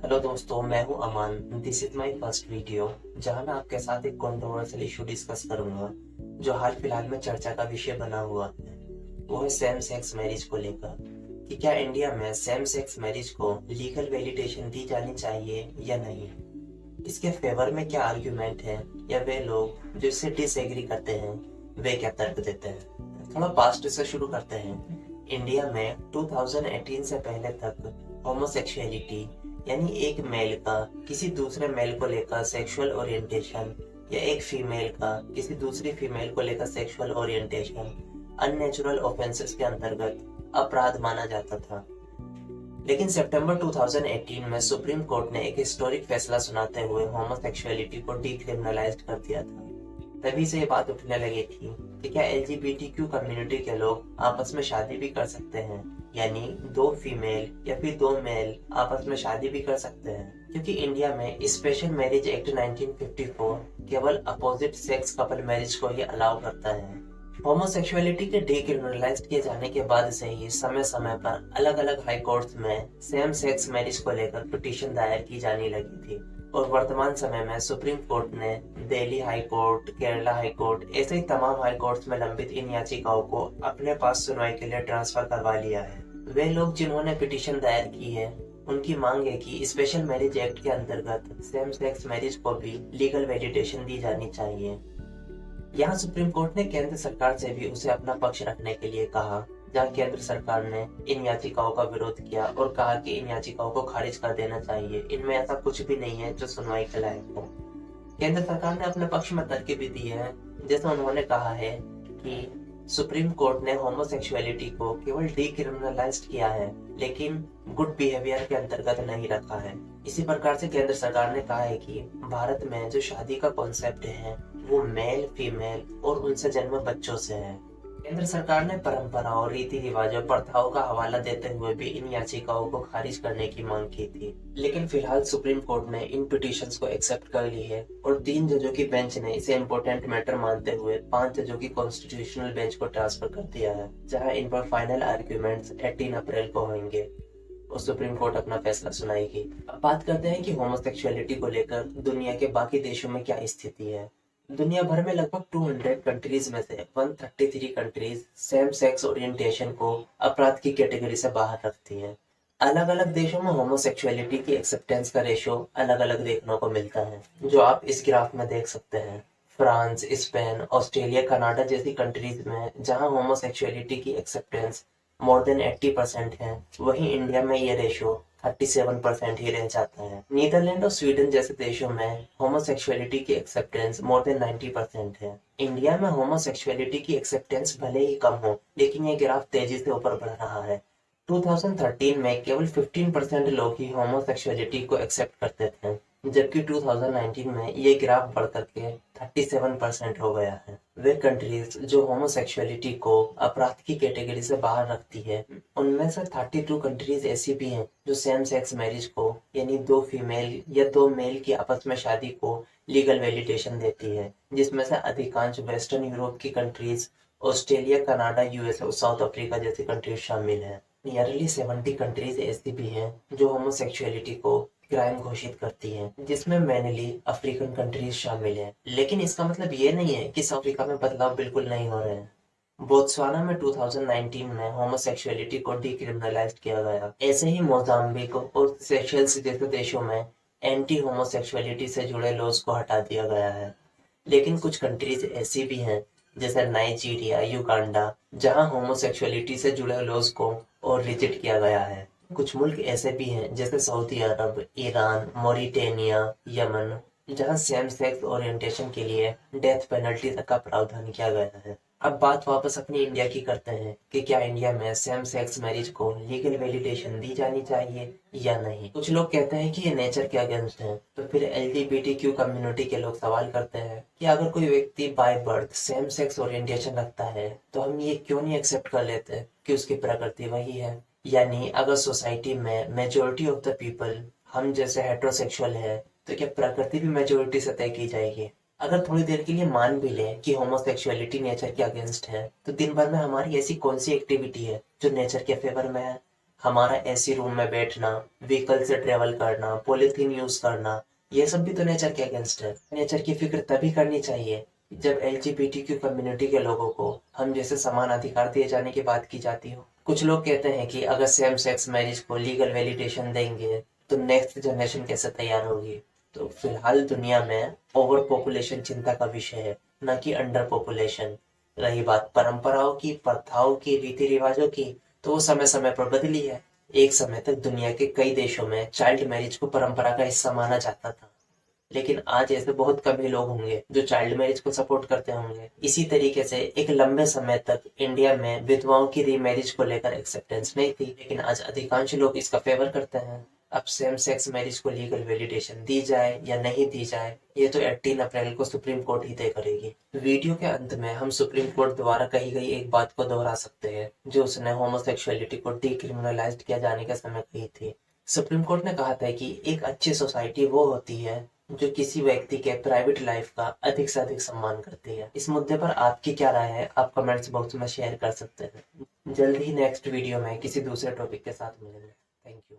Hello दोस्तों, मैं हूं Aman. This is my first video जहां मैं आपके साथ एक कंट्रोवर्शियल इशू डिस्कस करूंगा जो हाल फिलहाल में चर्चा का विषय बना हुआ है। वो है सेम सेक्स मैरिज को लेकर कि क्या इंडिया में सेम सेक्स मैरिज को लीगल वैलिडेशन दी जानी चाहिए या नहीं। इसके फेवर में क्या आर्ग्यूमेंट है या वे लोग जो इससे डिसएग्री करते हैं वे क्या तर्क देते हैं। थोड़ा पास्ट से शुरू करते हैं। इंडिया में 2018 से पहले तक होमोसेक्सुअलिटी यानी एक मेल का किसी दूसरे मेल को लेकर सेक्सुअल ओरिएंटेशन या एक फीमेल का किसी दूसरी फीमेल को लेकर सेक्सुअल ओरिएंटेशन अननेचुरल ऑफेंसेस के अंतर्गत अपराध माना जाता था। लेकिन सितंबर 2018 में सुप्रीम कोर्ट ने एक हिस्टोरिक फैसला सुनाते हुए होमोसेक्सुअलिटी को डीक्रिमिनलाइज्ड कर दिया था। तभी से ये बात उठने लगी थी कि क्या एलजीबीटीक्यू कम्युनिटी के लोग आपस में शादी भी कर सकते हैं, यानी दो फीमेल या फिर दो मेल आपस में शादी भी कर सकते हैं। क्योंकि इंडिया में स्पेशल मैरिज एक्ट 1954 केवल अपोजिट सेक्स कपल मैरिज को ही अलाउ करता है। होमोसेक्सुअलिटी के डीक्रिमिनलाइज्ड किए जाने के बाद से ही समय समय पर अलग अलग हाई कोर्ट्स में सेम सेक्स मैरिज को लेकर पिटीशन दायर की जाने लगी थी और वर्तमान समय में सुप्रीम कोर्ट ने Delhi high court, Kerala high court ऐसे ही तमाम हाई कोर्ट्स में लंबित इन याचिकाओं को अपने पास सुनवाई के लिए ट्रांसफर करवा लिया है। वे लोग जिन्होंने पिटीशन दायर की है उनकी मांग है कि स्पेशल मैरिज एक्ट के अंतर्गत सेम सेक्स मैरिज को भी लीगल वैलिडेशन दी जानी चाहिए। यहाँ सुप्रीम कोर्ट ने केंद्र सरकार से भी उसे अपना पक्ष रखने के लिए कहा, जहाँ केंद्र सरकार ने इन याचिकाओं का विरोध किया और कहा कि इन याचिकाओं को खारिज कर देना चाहिए, इनमें ऐसा कुछ भी नहीं है जो सुनवाई के लायक हो। केंद्र सरकार ने अपने पक्ष में तर्क भी दिए हैं, जैसे उन्होंने कहा है कि सुप्रीम कोर्ट ने होमोसेक्सुअलिटी को केवल डीक्रिमिनलाइज्ड किया है लेकिन गुड बिहेवियर के अंतर्गत नहीं रखा है। इसी प्रकार से केंद्र सरकार ने कहा है कि भारत में जो शादी का कॉन्सेप्ट है वो मेल फीमेल और उनसे जन्मे बच्चों से है। केंद्र सरकार ने परंपराओं, रीति रिवाजों, प्रथाओं का हवाला देते हुए भी इन याचिकाओं को खारिज करने की मांग की थी। लेकिन फिलहाल सुप्रीम कोर्ट ने इन पिटीशंस को एक्सेप्ट कर ली है और 3 जजों की बेंच ने इसे इम्पोर्टेंट मैटर मानते हुए 5 जजों की कॉन्स्टिट्यूशनल बेंच को ट्रांसफर कर दिया है, जहां इन पर फाइनल आर्ग्यूमेंट्स 18 अप्रैल को होंगे और सुप्रीम कोर्ट अपना फैसला सुनाएगी। अब बात करते हैं कि होमोसेक्सुअलिटी को लेकर दुनिया के बाकी देशों में क्या स्थिति है। दुनिया भर में लगभग 200 कंट्रीज में से 133 कंट्रीज सेम सेक्स ओरिएंटेशन को अपराध की कैटेगरी से बाहर रखती हैं। अलग अलग देशों में होमोसेक्सुअलिटी की एक्सेप्टेंस का रेशियो अलग अलग देखने को मिलता है, जो आप इस ग्राफ में देख सकते हैं। फ्रांस, स्पेन, ऑस्ट्रेलिया, कनाडा जैसी कंट्रीज में जहां होमोसेक्सुअलिटी की एक्सेप्टेंस मोर देन 80% है, वहीं इंडिया में ये रेशियो 37% ही रह जाता है। नीदरलैंड और स्वीडन जैसे देशों में होमोसेक्सुअलिटी की एक्सेप्टेंस मोर देन 90% है। इंडिया में होमोसेक्सुअलिटी की एक्सेप्टेंस भले ही कम हो, लेकिन ये ग्राफ तेजी से ऊपर बढ़ रहा है। 2013 में केवल 15% लोग ही होमोसेक्सुअलिटी को एक्सेप्ट करते थे, जबकि 2019 में ये ग्राफ बढ़कर के 37% हो गया है। वे कंट्रीज जो होमोसेक्सुअलिटी को अपराध की कैटेगरी से बाहर रखती है, उनमें से 32 कंट्रीज ऐसी भी हैं जो सेम सेक्स मैरिज को यानी दो फीमेल या दो मेल की आपस में शादी को लीगल वैलिडेशन देती है, जिसमें से अधिकांश वेस्टर्न यूरोप की कंट्रीज, ऑस्ट्रेलिया, कनाडा, यूएस और साउथ अफ्रीका जैसी कंट्रीज शामिल हैं। नियरली 70 कंट्रीज ऐसी भी हैं जो होमोसेक्सुअलिटी को क्राइम घोषित करती हैं, जिसमें मेनली अफ्रीकन कंट्रीज शामिल हैं। लेकिन इसका मतलब ये नहीं है कि साउथ अफ्रीका में बदलाव बिल्कुल नहीं हो रहे हैं। बोत्सवाना में 2019 में होमोसेक्सुअलिटी को डीक्रिमिनलाइज्ड किया गया। ऐसे ही मोजाम्बिक और सेशेल्स जैसे देशों में एंटी होमोसेक्सुअलिटी से जुड़े लॉज को हटा दिया गया है। लेकिन कुछ कंट्रीज ऐसी भी हैं जैसे नाइजीरिया, युगांडा, जहां होमोसेक्सुअलिटी से जुड़े लॉज को और रिजिड किया गया है। कुछ मुल्क ऐसे भी हैं जैसे सऊदी अरब, ईरान, मॉरिटेनिया, यमन, जहां सेम सेक्स ओरिएंटेशन के लिए डेथ पेनल्टी तक का प्रावधान किया गया है। अब बात वापस अपनी इंडिया की करते हैं कि क्या इंडिया में सेम सेक्स मैरिज को लीगल वैलिडेशन दी जानी चाहिए या नहीं। कुछ लोग कहते हैं कि ये नेचर के अगेंस्ट है, तो फिर एलजीबीटीक्यू कम्युनिटी के लोग सवाल करते हैं कि अगर कोई व्यक्ति by birth same sex orientation रखता है तो हम ये क्यों नहीं एक्सेप्ट कर लेते कि उसकी प्रकृति वही है। यानी अगर सोसाइटी में मेजोरिटी ऑफ द पीपल हम जैसे हेट्रोसेक्सुअल है तो क्या प्रकृति भी मेजोरिटी से तय की जाएगी। अगर थोड़ी देर के लिए मान भी लें कि होमोसेक्सुअलिटी नेचर के अगेंस्ट है, तो दिन भर में हमारी ऐसी कौन सी एक्टिविटी है जो नेचर के फेवर में है। हमारा एसी रूम में बैठना, व्हीकल से ट्रेवल करना, पॉलिथीन यूज करना, ये सब भी तो नेचर के अगेंस्ट है। नेचर की फिक्र तभी करनी चाहिए जब एलजीबीटीक्यू कम्युनिटी के लोगों को हम जैसे समान अधिकार दिए जाने की बात की जाती हो। कुछ लोग कहते हैं कि अगर सेम सेक्स मैरिज को लीगल वैलिडेशन देंगे तो नेक्स्ट जनरेशन कैसे तैयार होगी। तो फिलहाल दुनिया में ओवर पॉपुलेशन चिंता का विषय है, न कि अंडर पॉपुलेशन। रही बात परंपराओं की, प्रथाओं की, रीति रिवाजों की, तो वो समय समय पर बदली है। एक समय तक दुनिया के कई देशों में चाइल्ड मैरिज को परंपरा का हिस्सा माना जाता था, लेकिन आज ऐसे बहुत कम ही लोग होंगे जो चाइल्ड मैरिज को सपोर्ट करते होंगे। इसी तरीके से एक लंबे समय तक इंडिया में विधवाओं की रीमैरिज को लेकर एक्सेप्टेंस नहीं थी, लेकिन आज अधिकांश लोग इसका फेवर करते हैं। अब सेम सेक्स मैरिज को लीगल वैलिडेशन दी जाए या नहीं दी जाए, ये तो 18 अप्रैल को सुप्रीम कोर्ट ही तय करेगी। वीडियो के अंत में हम सुप्रीम कोर्ट द्वारा कही गई एक बात को दोहरा सकते हैं जो उसने होमोसेक्सुअलिटी को डिक्रिमिनलाइज्ड किया जाने के समय कही थी। सुप्रीम कोर्ट ने कहा था कि एक अच्छी सोसाइटी वो होती है जो किसी व्यक्ति के प्राइवेट लाइफ का अधिक से अधिक सम्मान करती है। इस मुद्दे पर आपकी क्या राय है, आप कमेंट्स बॉक्स में शेयर कर सकते हैं। जल्द ही नेक्स्ट वीडियो में किसी दूसरे टॉपिक के साथ मिलेंगे। Thank you.